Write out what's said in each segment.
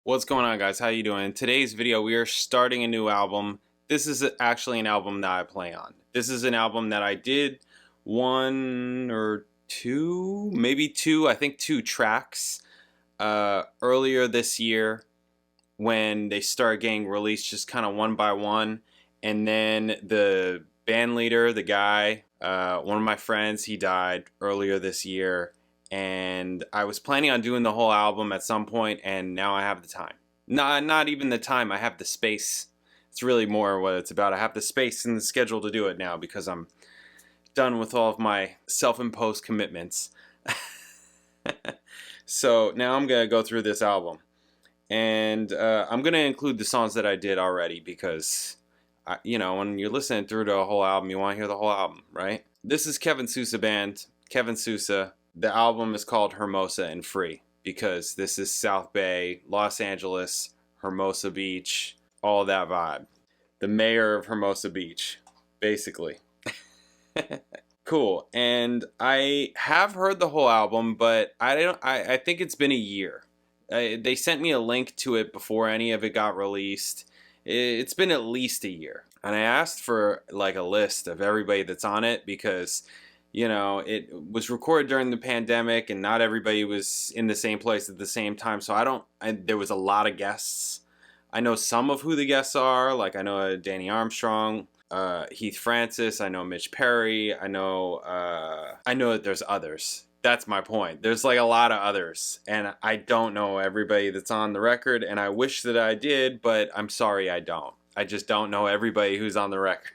What's going on, guys? How you doing? In today's video, we are starting a new album. This is actually an album that I play on. This is an album that I did one or two, maybe two, I think two tracks earlier this year when they started getting released just kind of one by one. And then the band leader, the guy, one of my friends, he died earlier this year. And I was planning on doing the whole album at some point, and now I have the time. Not even the time, I have the space. It's really more what it's about. I have the space and the schedule to do it now because I'm done with all of my self-imposed commitments. So now I'm going to go through this album. And I'm going to include the songs that I did already because, when you're listening through the whole album, you want to hear the whole album, right? This is Kevin SOUSA Band, Kevin SOUSA. The album is called Hermosa and Free because this is South Bay, Los Angeles, Hermosa Beach, all that vibe. The mayor of Hermosa Beach, basically. Cool. And I have heard the whole album, but I think it's been a year. They sent me a link to it before any of it got released. It's been at least a year. And I asked for like a list of everybody that's on it because it was recorded during the pandemic and not everybody was in the same place at the same time. So there was a lot of guests. I know some of who the guests are. Like I know Danny Armstrong, Heath Francis. I know Mitch Perry. I know that there's others. That's my point. There's like a lot of others. And I don't know everybody that's on the record. And I wish that I did, but I'm sorry I don't. I just don't know everybody who's on the record.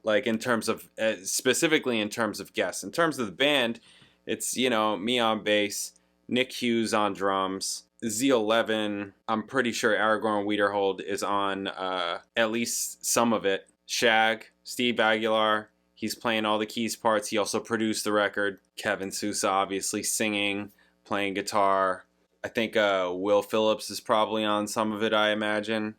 Like in terms of specifically in terms of guests. In terms of the band, it's me on bass, Nick Hughes on drums, Z11. I'm pretty sure Aragorn Wiederhold is on at least some of it. Shag, Steve Aguilar, he's playing all the keys parts. He also produced the record. Kevin SOUSA obviously singing, playing guitar. I think Will Phillips is probably on some of it, I imagine.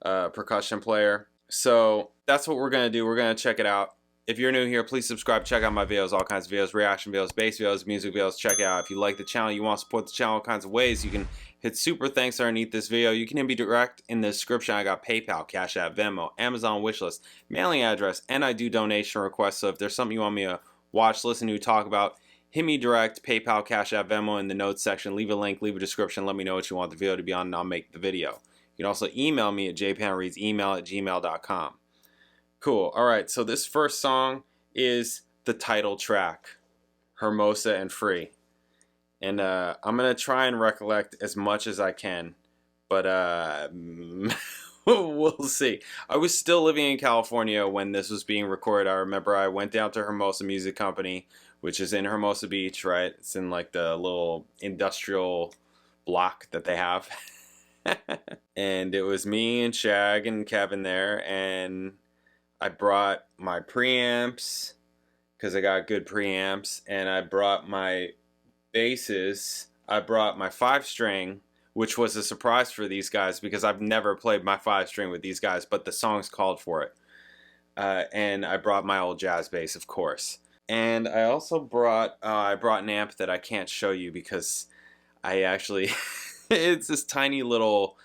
Percussion player. So that's what we're going to do. We're going to check it out. If you're new here, please subscribe. Check out my videos, all kinds of videos, reaction videos, bass videos, music videos. Check it out. If you like the channel, you want to support the channel all kinds of ways, you can hit super thanks underneath this video. You can hit me direct in the description. I got PayPal, Cash App, Venmo, Amazon wishlist, mailing address, and I do donation requests. So if there's something you want me to watch, listen to, talk about, hit me direct, PayPal, Cash App, Venmo in the notes section. Leave a link, leave a description. Let me know what you want the video to be on, and I'll make the video. You can also email me at jpanreadsemail@gmail.com. Cool. All right. So this first song is the title track, Hermosa and Free. And I'm going to try and recollect as much as I can. But we'll see. I was still living in California when this was being recorded. I remember I went down to Hermosa Music Company, which is in Hermosa Beach, right? It's in like the little industrial block that they have. And it was me and Shag and Kevin there, and I brought my preamps because I got good preamps, and I brought my basses. I brought my 5-string, which was a surprise for these guys because I've never played my 5-string with these guys, but the songs called for it. And I brought my old jazz bass, of course. And I also brought an amp that I can't show you because I actually it's this tiny little,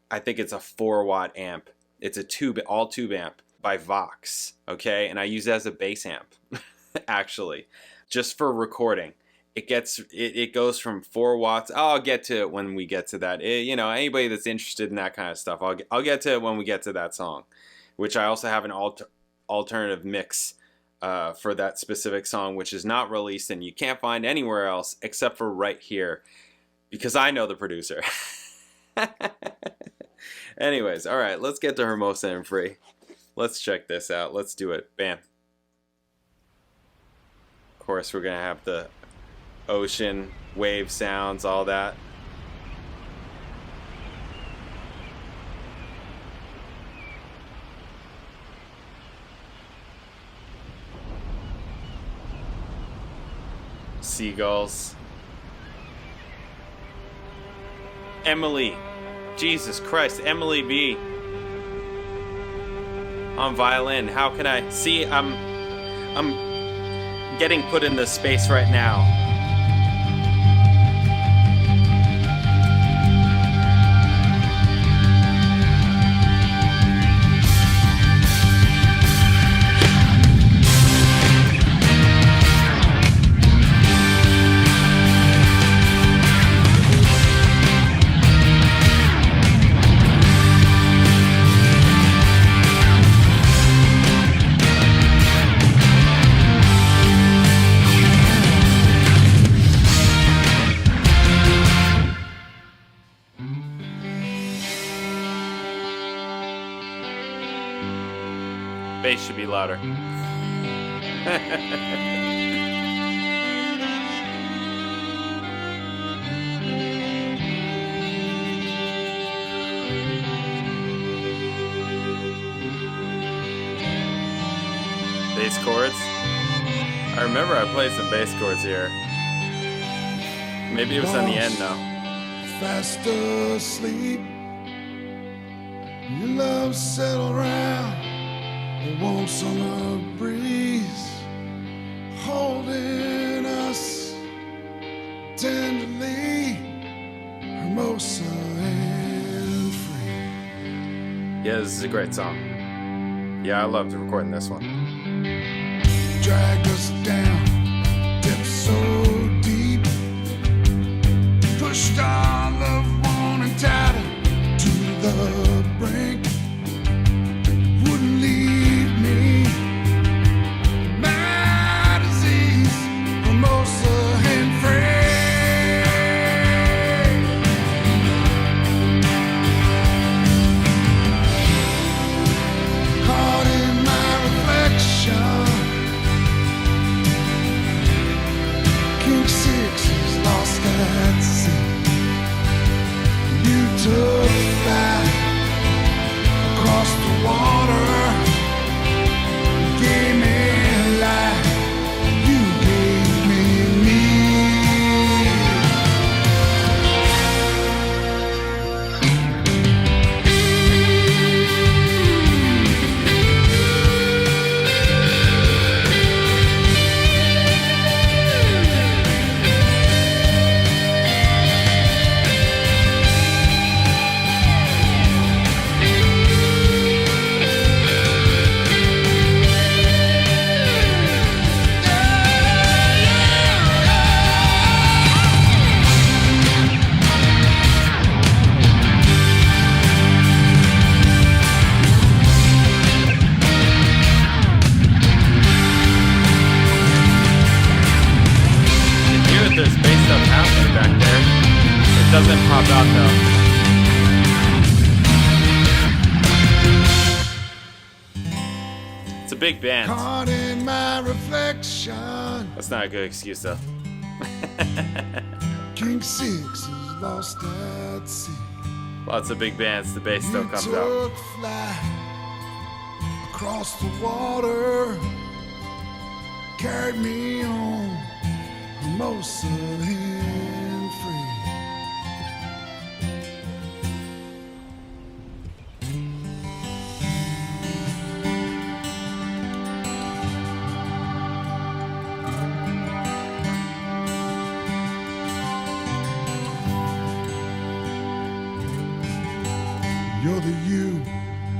I think it's a 4-watt amp. It's a all tube amp by Vox, okay? And I use it as a bass amp, actually, just for recording. It goes from 4 watts. I'll get to it when we get to that. Anybody that's interested in that kind of stuff, I'll get to it when we get to that song, which I also have an alternative mix for that specific song, which is not released and you can't find anywhere else except for right here, because I know the producer. Anyways, all right, let's get to Hermosa and Free. Let's check this out. Let's do it. Bam. Of course, we're going to have the ocean, wave sounds, all that. Seagulls. Emily. Jesus Christ, Emily B. on violin. How can I see? I'm getting put in this space right now. Bass should be louder. Bass chords. I remember I played some bass chords here. Maybe it was on the end though. Fast asleep. Your love settled around a warm summer breeze, holding us tenderly, Hermosa and free. Yeah, this is a great song. Yeah, I loved recording this one. Drag us down, depths so deep, pushed our love on and tighter to the brink, wouldn't leave me. My disease, Hermosa and free. Caught in my reflection, King Six is lost at sea. You took flight across the water, gave me life, you gave me me. There's bass stuff happening back there. It doesn't pop out though. It's a big band. Caught in my reflection, That's not a good excuse though. King Six is lost at sea. Lots of big bands, the bass still comes You out. took flight across the water, carried me on, Hermosa and free. You're the you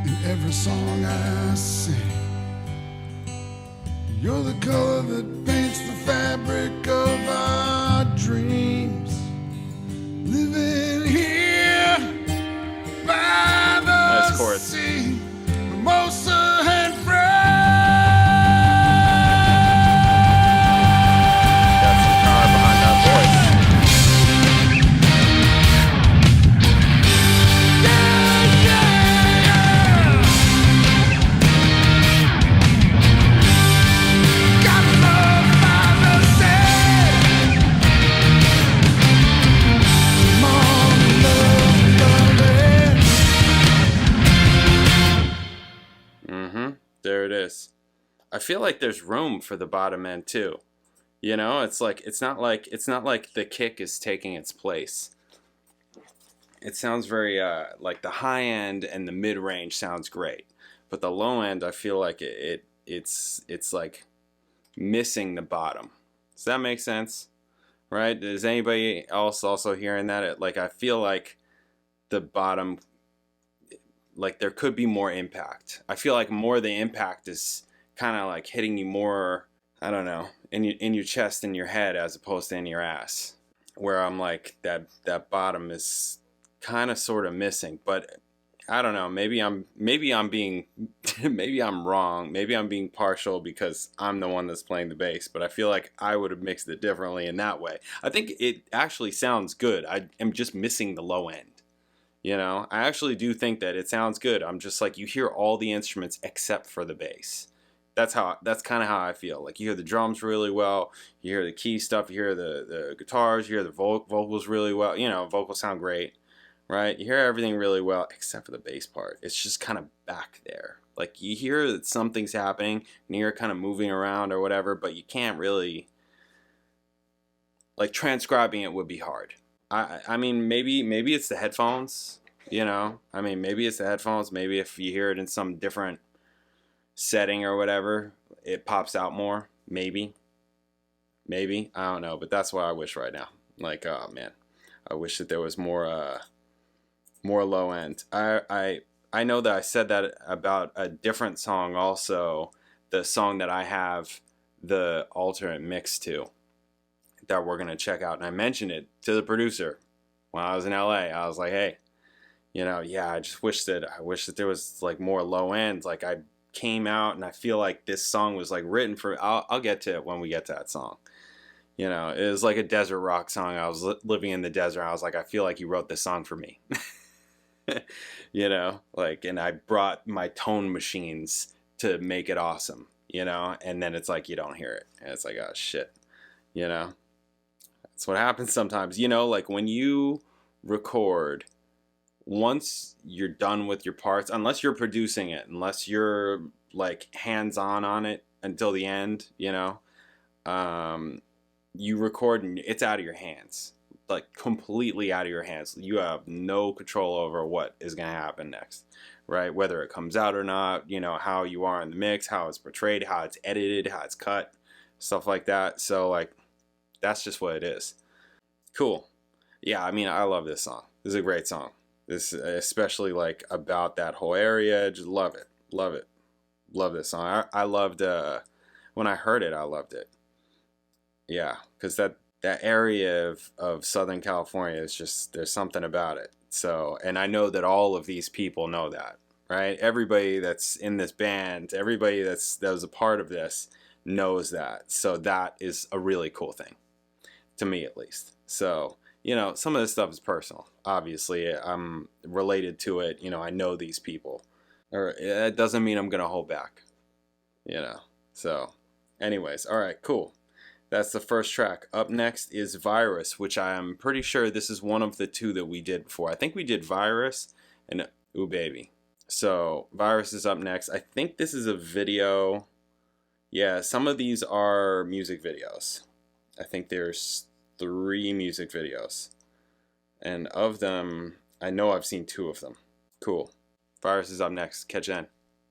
in every song I sing. You're the color that paints the fabric of our dreams. Living here by the Nice chords. sea, Hermosa and free. Got some power behind that voice. There it is. I feel like there's room for the bottom end too. You know, it's not like the kick is taking its place. It sounds very like the high end and the mid range sounds great, but the low end I feel like it's like missing the bottom. Does that make sense? Right? Is anybody else also hearing that? Like I feel like the bottom, like there could be more impact. I feel like more of the impact is kind of like hitting you more, I don't know, in your chest and your head as opposed to in your ass. Where I'm like that bottom is kind of sort of missing, but I don't know. Maybe I'm being maybe I'm wrong. Maybe I'm being partial because I'm the one that's playing the bass. But I feel like I would have mixed it differently in that way. I think it actually sounds good. I am just missing the low end. You know, I actually do think that it sounds good. I'm just like, you hear all the instruments except for the bass. That's kind of how I feel. Like, you hear the drums really well, you hear the key stuff, you hear the guitars, you hear the vocals really well. You know, vocals sound great, right? You hear everything really well except for the bass part. It's just kind of back there. Like, you hear that something's happening, and you're kind of moving around or whatever, but you can't really, like, transcribing it would be hard. I mean, maybe it's the headphones, you know? I mean, maybe it's the headphones. Maybe if you hear it in some different setting or whatever, it pops out more. Maybe. I don't know, but that's what I wish right now. Like, oh man, I wish that there was more low end. I know that I said that about a different song also, the song that I have the alternate mix to, that we're going to check out. And I mentioned it to the producer when I was in LA. I was like, hey, you know, yeah, I wish that there was like more low end. Like, I came out and I feel like this song was like written for, I'll get to it when we get to that song. You know, it was like a desert rock song. I was living in the desert. I was like, I feel like you wrote this song for me. You know, like, and I brought my tone machines to make it awesome, you know, and then it's like, you don't hear it. And it's like, oh shit, you know. That's what happens sometimes. You know, like when you record, once you're done with your parts, unless you're producing it, unless you're like hands-on on it until the end, you know, you record and it's out of your hands, like completely out of your hands. You have no control over what is going to happen next, right? Whether it comes out or not, you know, how you are in the mix, how it's portrayed, how it's edited, how it's cut, stuff like that. So like, that's just what it is. Cool. Yeah, I mean, I love this song. This is a great song. This, especially like about that whole area. Just love it. Love it. Love this song. I loved, when I heard it, I loved it. Yeah, because that area of Southern California is just, there's something about it. So, and I know that all of these people know that, right? Everybody that's in this band, everybody that was a part of this knows that. So that is a really cool thing. To me, at least. So, you know, some of this stuff is personal. Obviously, I'm related to it. You know, I know these people. Or it doesn't mean I'm going to hold back. You know. So, anyways. All right, cool. That's the first track. Up next is Virus, which I am pretty sure this is one of the two that we did before. I think we did Virus and Ooh Baby. So, Virus is up next. I think this is a video. Yeah, some of these are music videos. I think there's 3 music videos. And of them, I know I've seen 2 of them. Cool. Virus is up next. Catch you then.